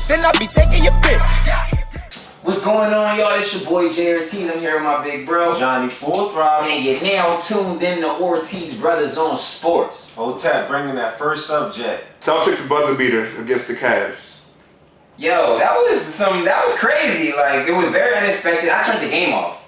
then I be taking your bitch. What's going on, y'all? It's your boy Jay Ortiz. I'm here with my big bro Johnny Full Throttle. and you're now tuned in to Ortiz Brothers on Sports. Hotep bringing that first subject. Celtics buzzer beater against the Cavs. Yo, that was crazy. Like, it was very unexpected. I turned the game off.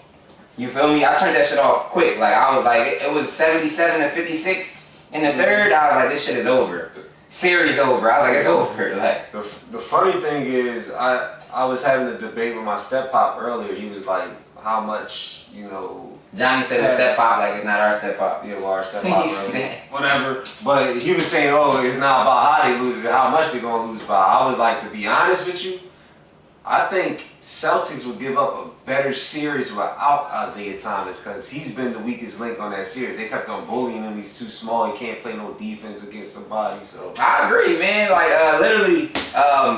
You feel me? I turned that shit off quick. Like, I was like, it was 77-56 in the third. I was like, this shit is over. Series over. I was like, it's over. Like, the funny thing is, I was having a debate with my step pop earlier. He was like, how much, Johnny said the step pop, like it's not our step pop. Yeah, well, our step pop, whatever. But he was saying, oh, it's not about how they lose, it's how much they're going to lose by. I was like, to be honest with you, I think Celtics would give up a better series without Isaiah Thomas because he's been the weakest link on that series. They kept on bullying him. He's too small. He can't play no defense against somebody. So I agree, man. Like literally,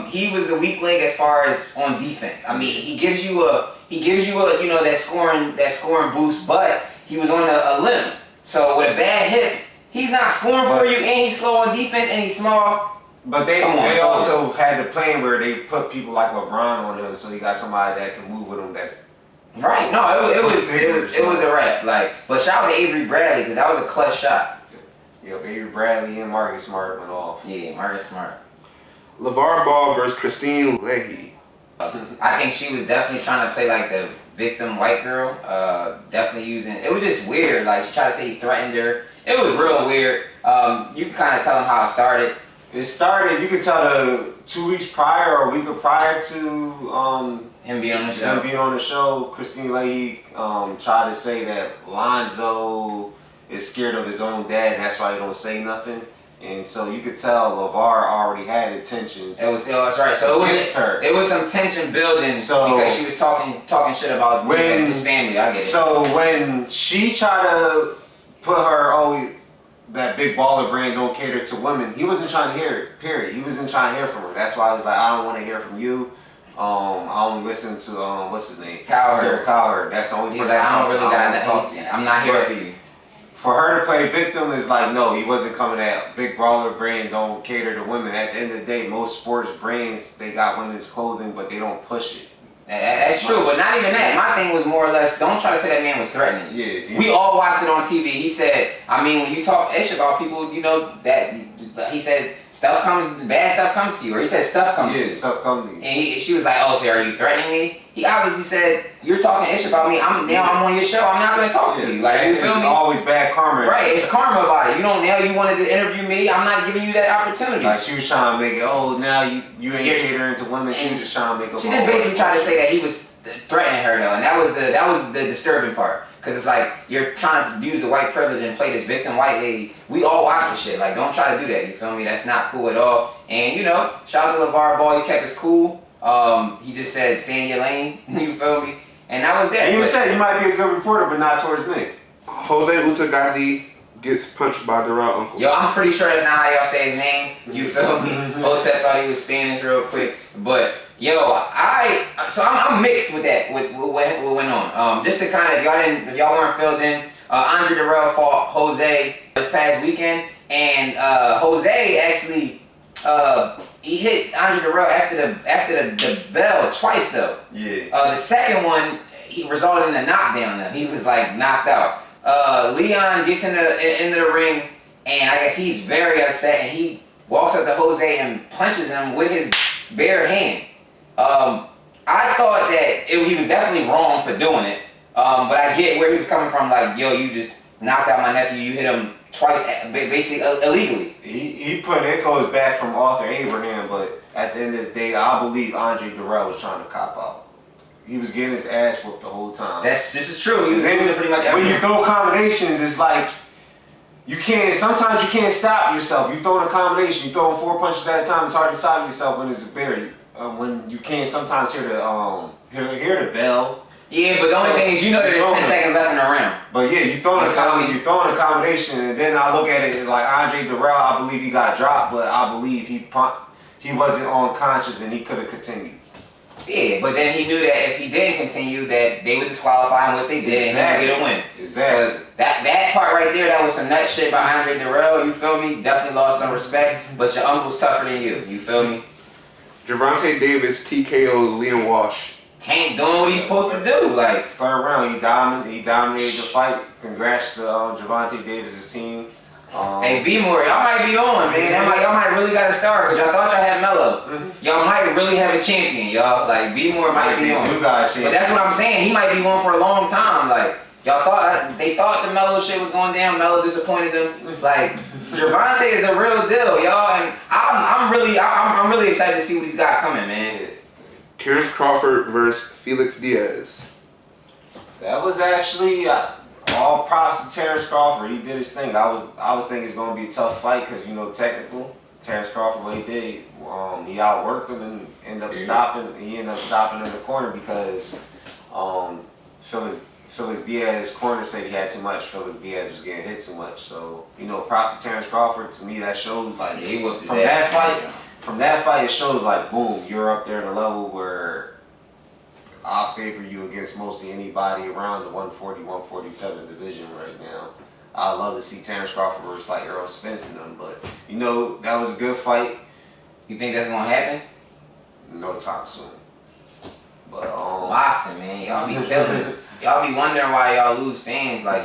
he was the weak link as far as on defense. I mean, he gives you a that scoring boost, but he was on a limb. So with a bad hip, he's not scoring for you, and he's slow on defense, and he's small. But they also had the plan where they put people like LeBron on him, so he got somebody that can move with him. That's right. No, it was a wrap. Like, but shout out to Avery Bradley because that was a clutch shot. Yeah, Avery Bradley and Marcus Smart went off. Yeah, Marcus Smart. LeVar Ball versus Christine Leahy. I think she was definitely trying to play like the victim white girl. Definitely using. It was just weird. Like she tried to say he threatened her. It was real weird. You can kind of tell them how it started. It started, you could tell 2 weeks prior or a week prior to him being on the show. Christine Leahy tried to say that Lonzo is scared of his own dad, and that's why he don't say nothing. And so you could tell LeVar already had intentions. That's right. So it was some tension building because she was talking shit about his family. I get it. So when she tried to put her that big baller brand don't cater to women, he wasn't trying to hear it, period. He wasn't trying to hear from her. That's why I was like, I don't want to hear from you. I only listen to, what's his name? Cowherd. That's the only person I don't really got to talk to you. I'm not here for you. For her to play victim is like, no, he wasn't coming at big baller brand don't cater to women. At the end of the day, most sports brands, they got women's clothing, but they don't push it. That's true, but not even that. My thing was more or less, don't try to say that man was threatening. Yes. We all watched it on TV. He said, I mean, when you talk ish about people, that he said bad stuff comes to you, or he said stuff comes to you. Yeah, stuff comes to you. And she was like, oh, so are you threatening me? He obviously said, you're talking ish about me. I'm on your show. I'm not going to talk to you. Like, you feel me? Always bad karma. Right, it's karma about it. You wanted to interview me. I'm not giving you that opportunity. Like, she was trying to make it, now you ain't catering to women. She was just trying to make it. She just basically tried to say that he was threatening her, though. And that was the disturbing part. Because it's like, you're trying to use the white privilege and play this victim white lady. We all watch the shit. Like, don't try to do that. You feel me? That's not cool at all. And, shout out to LeVar Ball. He kept his cool. He just said, stay in your lane. You feel me? And that was that. And you said you might be a good reporter, but not towards me. Jose Utagadi gets punched by Darrell Uncle. Yo, I'm pretty sure that's not how y'all say his name. You feel me? Hotep thought he was Spanish real quick. But, yo, I'm mixed with that, with what went on. Just to kind of, if y'all weren't filled in, Andre Darrell fought Jose this past weekend. And Jose actually... he hit Andre Darrell after the bell twice though. Yeah. The second one he resulted in a knockdown though. He was like knocked out. Leon gets into the ring and I guess he's very upset and he walks up to Jose and punches him with his bare hand. I thought that he was definitely wrong for doing it. But I get where he was coming from. Like, yo, you just knocked out my nephew. You hit him twice, basically illegally. It goes back from Arthur Abraham, but at the end of the day, I believe Andre Darrell was trying to cop out. He was getting his ass whooped the whole time. This is true. He was doing pretty much everything. When you throw combinations, it's like sometimes you can't stop yourself. You throw a combination, you throw 4 punches at a time. It's hard to stop yourself when it's a barrier. When you can't sometimes hear the bell. Yeah, but the only thing is, that there's 10 seconds left in the round. But yeah, you throwing a combination, and then I look at it like Andre Darrell. I believe he got dropped, but I believe he wasn't unconscious and he could have continued. Yeah, but then he knew that if he didn't continue, that they would disqualify him, which they did, and he would get a win. Exactly. So that part right there, that was some nut shit by Andre Darrell. You feel me? Definitely lost some respect, but your uncle's tougher than you. You feel me? Gervonta Davis TKO Liam Walsh. Tank doing what he's supposed to do. Like, third round, he dominated the fight. Congrats to Gervonta Davis' team. hey, B-More, y'all might be on, man. Y'all might really got to start because y'all thought y'all had Melo. Mm-hmm. Y'all might really have a champion, y'all. Like, B-More might be on. But that's what I'm saying. He might be on for a long time. Like, they thought the Melo shit was going down. Melo disappointed them. Like, Gervonta is the real deal, y'all. And I'm really excited to see what he's got coming, man. Terrence Crawford versus Felix Diaz. That was actually all props to Terrence Crawford. He did his thing. I was thinking it's gonna be a tough fight because technical. Terrence Crawford, what he did, he outworked him and ended up stopping. He ended up stopping in the corner because Felix Diaz's corner said he had too much. Felix Diaz was getting hit too much. So props to Terrence Crawford. To me, that shows like from that fight, it shows like boom, you're up there in a level where I'll favor you against mostly anybody around the 140, 147 division right now. I'd love to see Terrence Crawford versus like Errol Spence and them, but that was a good fight. You think that's gonna happen? No time soon. But boxing, man, y'all be killing it. Y'all be wondering why y'all lose fans. Like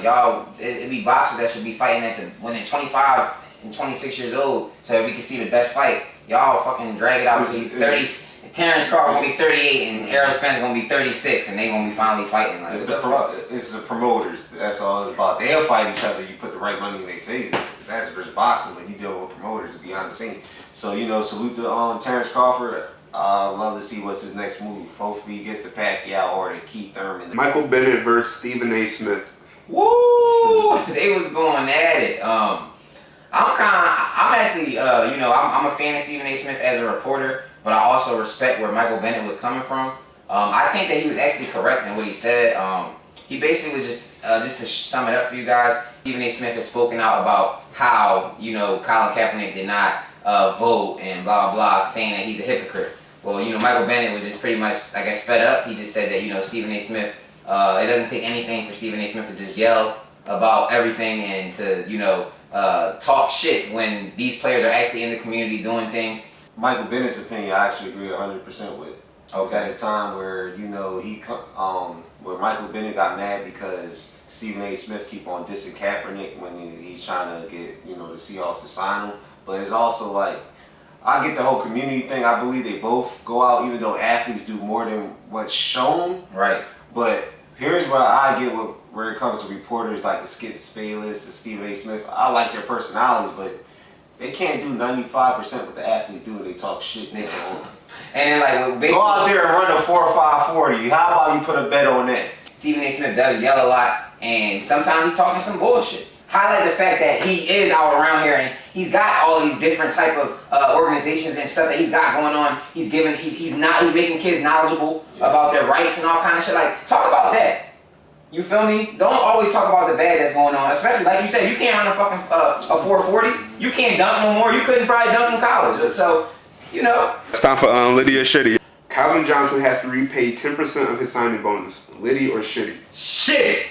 it be boxers that should be fighting when they're 25 and 26 years old, so that we can see the best fight. Y'all fucking drag it out to 30. Terrence Crawford gonna be 38 and Errol Spence gonna be 36, and they gonna be finally fighting. Like, it's the promoters. That's all it's about. They'll fight each other. You put the right money in their face. That's versus boxing, but you deal with promoters behind the scene. So salute to Terrence Crawford. Love to see what's his next move. Hopefully he gets to Pacquiao or to Keith Thurman. Michael Bennett versus Stephen A. Smith. Woo! They was going at it. I'm actually, I'm a fan of Stephen A. Smith as a reporter, but I also respect where Michael Bennett was coming from. I think that he was actually correct in what he said. He basically was just to sum it up for you guys, Stephen A. Smith has spoken out about how, Colin Kaepernick did not vote and blah, blah, blah, saying that he's a hypocrite. Well, Michael Bennett was just pretty much, I guess, fed up. He just said that, Stephen A. Smith, it doesn't take anything for Stephen A. Smith to just yell about everything and to, talk shit when these players are actually in the community doing things. Michael Bennett's opinion, I actually agree 100% with. I was at a time where where Michael Bennett got mad because Stephen A. Smith keep on dissing Kaepernick when he's trying to get the Seahawks to sign him. But it's also like I get the whole community thing. I believe they both go out, even though athletes do more than what's shown. Right. But here's where I get where it comes to reporters like the Skip Bayless and Stephen A. Smith. I like their personalities, but they can't do 95% what the athletes do when they talk shit. And then go out there and run a 4.5 40. How about you put a bet on that? Stephen A. Smith does yell a lot, and sometimes he's talking some bullshit. Highlight the fact that he is out around here and he's got all these different type of organizations and stuff that he's got going on. He's making kids knowledgeable about their rights and all kind of shit. Like, talk about that. You feel me? Don't always talk about the bad that's going on. Especially like you said, you can't run a fucking a 440. You can't dunk no more. You couldn't probably dunk in college. So, It's time for Lydia Shitty. Calvin Johnson has to repay 10% of his signing bonus. Liddy or Shitty? Shit!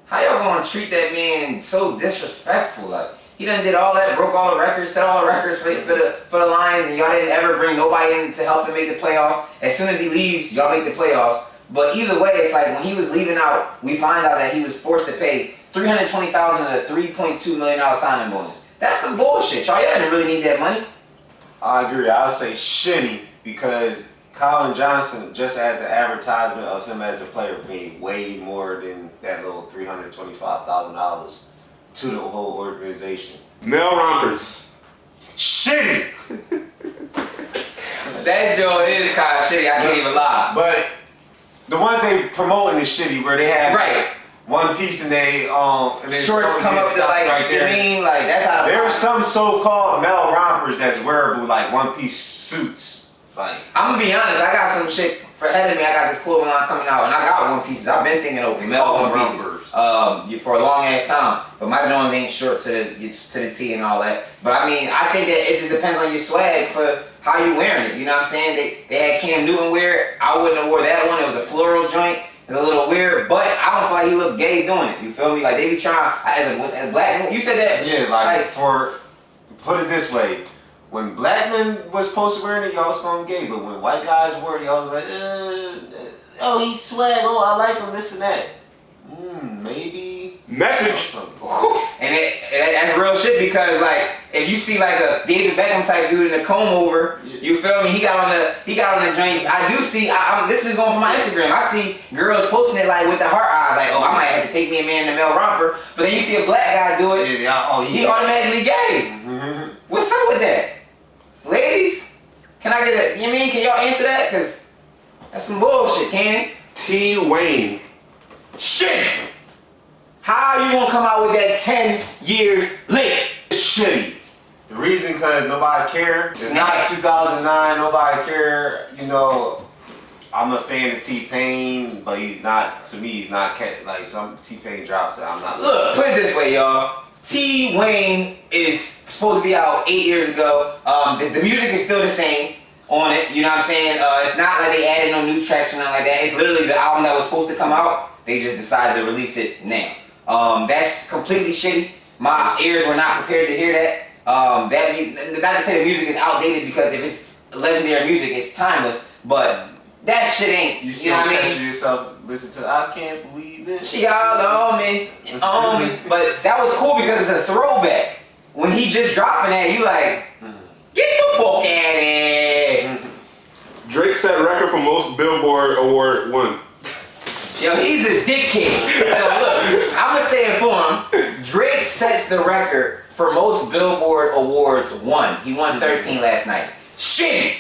How y'all gonna treat that man so disrespectful? Like, he done did all that, broke all the records, set all the records for the Lions, and y'all didn't ever bring nobody in to help them make the playoffs. As soon as he leaves, y'all make the playoffs. But either way, it's like when he was leaving out, we find out that he was forced to pay $320,000 of a $3.2 million signing bonus. That's some bullshit, y'all. Y'all didn't really need that money. I agree. I would say Shitty because Calvin Johnson, just as an advertisement of him as a player, made way more than that little $325,000 to the whole organization. Male rompers. Shitty! That joint is kind of shitty, I can't even lie. But the ones they promoting is shitty, where they have right. One piece and they shorts come up to like right there. You mean like that's how there are some so-called male rompers that's wearable like one piece suits. Like I'm gonna be honest, I got some shit ahead of me. I got this clothing line coming out, and I got one pieces. I've been thinking of male one pieces for a long ass time, but my Jones ain't short to the T and all that. But I mean, I think that it just depends on your swag for how you wearing it. You know what I'm saying? They had Cam Newton wear it. I wouldn't have wore that one. It was a floral joint. It's a little weird, but I don't feel like he looked gay doing it. You feel me? Like they be trying as a black. You said that. Yeah, like for put it this way, when black men was supposed to wear it, y'all was calling him gay. But when white guys wore it, y'all was like, oh, he's swag. Oh, I like him. This and that. Maybe. Message. And that's real shit because like if you see like a David Beckham type dude in a comb over, you feel me? He got on the joint. I do see. This is going for my Instagram. I see girls posting it like with the heart eyes, like, oh, I might have to take me a man in the male romper. But then you see a black guy do it, he automatically gay. Mm-hmm. What's up with that, ladies? Can I get a? You mean can y'all answer that? Cause that's some bullshit, can it? T. Wayne. Shit. How you gonna come out with that 10 years late? Shitty. The reason because nobody cared. It's not 2009. Nobody cared. You know, I'm a fan of T-Pain, but he's not. To me, he's not like some T-Pain drops that I'm not. Look, put it this way, y'all. T. Wayne is supposed to be out 8 years ago. The music is still the same on it. You know what I'm saying? It's not like they added no new tracks or nothing like that. It's literally the album that was supposed to come out. They just decided to release it now. That's completely shitty. My ears were not prepared to hear that. Not to say the music is outdated because if it's legendary music, it's timeless. But that shit ain't. You know what I mean? Yourself listen to I Can't Believe It. She all on me, on me. But that was cool because it's a throwback. When he just dropping that, you like, get the fuck out of here. Drake set record for most Billboard Award won. Yo, he's a dickhead. So look, I'ma say it for him. Drake sets the record for most Billboard Awards won. He won 13 last night. Shitty.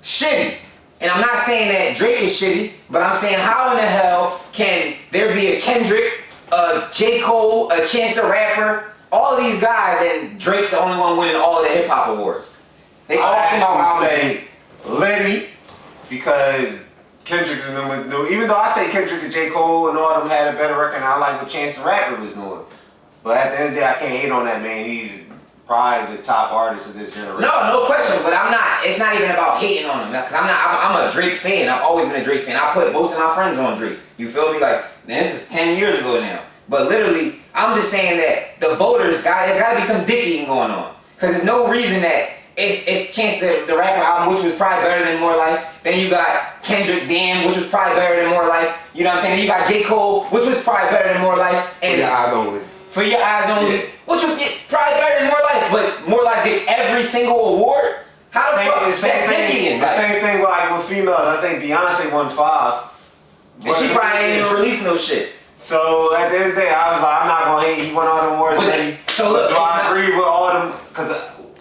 Shitty. And I'm not saying that Drake is shitty, but I'm saying how in the hell can there be a Kendrick, a J. Cole, a Chance the Rapper, all of these guys, and Drake's the only one winning all of the hip hop awards? They all come out say Liddy because Kendrick and them was new. Even though I say Kendrick and J. Cole and all of them had a better record, and I like what Chance the Rapper was doing. But at the end of the day, I can't hate on that man. He's probably the top artist of this generation. No question. But I'm not. It's not even about hating on him because I'm a Drake fan. I've always been a Drake fan. I put most of my friends on Drake. You feel me? Like, man, this is 10 years ago now. But literally, I'm just saying that the voters there's got to be some dicking going on because there's no reason that. It's Chance the Rapper album, which was probably better than More Life. Then you got Kendrick Damn, which was probably better than More Life. You know what I'm saying? Then you got J. Cole, which was probably better than More Life. And For your eyes only. For Your Eyes Only, which was probably better than More Life. But More Life gets every single award. How the fuck? That's dicking. The same thing like with females. I think Beyonce won 5. And she probably ain't even released no shit. So at the end of the day, I was like, I'm not gonna hate. He won all the awards. So look, do I agree with all them? Because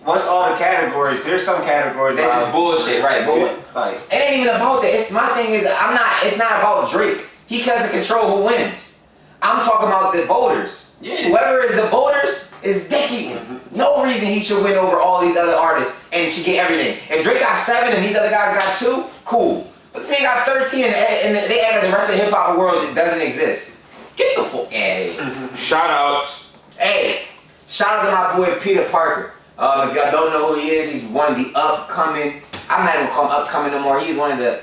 what's all the categories? There's some categories that's just bullshit, right? But like, it ain't even about that. My thing is, it's not about Drake. He doesn't control who wins. I'm talking about the voters. Yeah. Whoever is the voters is dicking. No reason he should win over all these other artists and should get everything. If Drake got 7 and these other guys got 2, cool. But this man got 13 and they act like the rest of the hip hop world that doesn't exist. Get the fuck out of here. Shout outs. Hey, shout out to my boy Peter Parker. If y'all don't know who he is, he's one of the upcoming. I'm not even gonna call him upcoming no more. He's one of the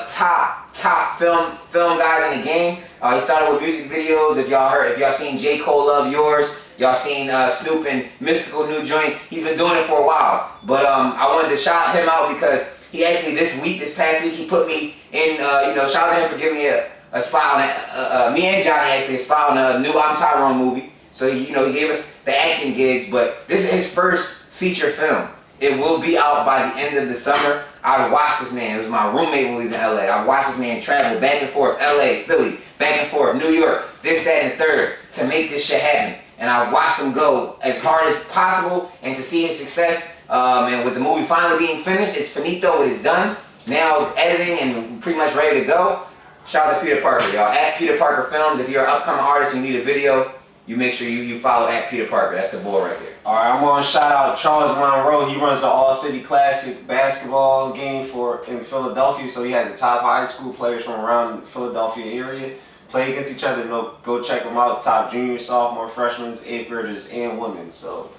top film guys in the game. He started with music videos. If y'all seen J. Cole Love Yours, y'all seen Snoop and Mystical New Joint. He's been doing it for a while. But I wanted to shout him out because he actually this past week, he put me in. Shout out to him for giving me a spot on me and Johnny actually a spot on a new I'm Tyrone movie. So he gave us the acting gigs, but this is his first feature film. It will be out by the end of the summer. I've watched this man. It was my roommate when we was in LA. I've watched this man travel back and forth, LA, Philly, back and forth, New York, this, that, and third, to make this shit happen. And I've watched him go as hard as possible and to see his success. And with the movie finally being finished, it's finito, it is done. Now editing and pretty much ready to go. Shout out to Peter Parker, y'all. At Peter Parker Films, if you're an upcoming artist and you need a video, you make sure you follow at Peter Parker. That's the boy right there. Alright, I'm gonna shout out Charles Monroe. He runs the All City Classic basketball game in Philadelphia. So he has the top high school players from around the Philadelphia area play against each other. Go check them out. Top junior, sophomore, freshmen, 8th graders, and women. So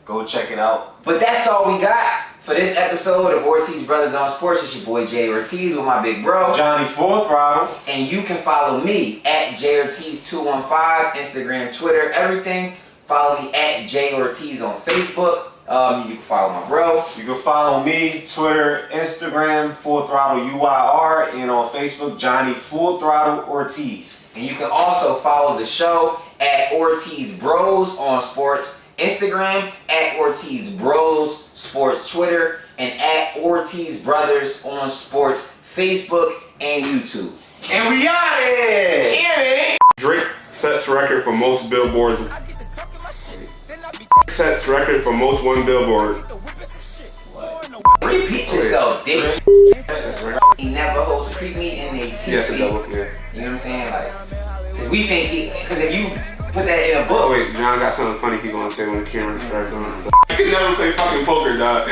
go check it out. But that's all we got for this episode of Ortiz Brothers on Sports. It's your boy Jay Ortiz with my big bro Johnny Fourth Rider. And you can follow me at JOrtiz215, Instagram, Twitter, everything. Follow me at Jay Ortiz on Facebook. You can follow my bro. You can follow me, Twitter, Instagram, Full Throttle UIR, and on Facebook, Johnny Full Throttle Ortiz. And you can also follow the show at Ortiz Bros on Sports Instagram, at Ortiz Bros Sports Twitter, and at Ortiz Brothers on Sports Facebook and YouTube. And we out here! Yeah, man. Drake sets record for most billboards. Sets record for most one billboard. Repeat yourself, dick. He never holds creep me in a TV. Yes, a double. Yeah. You know what I'm saying? Like, cause we think cause if you put that in a book. Oh wait, John got something funny he's gonna say when the camera starts on. You can never play fucking poker, dog.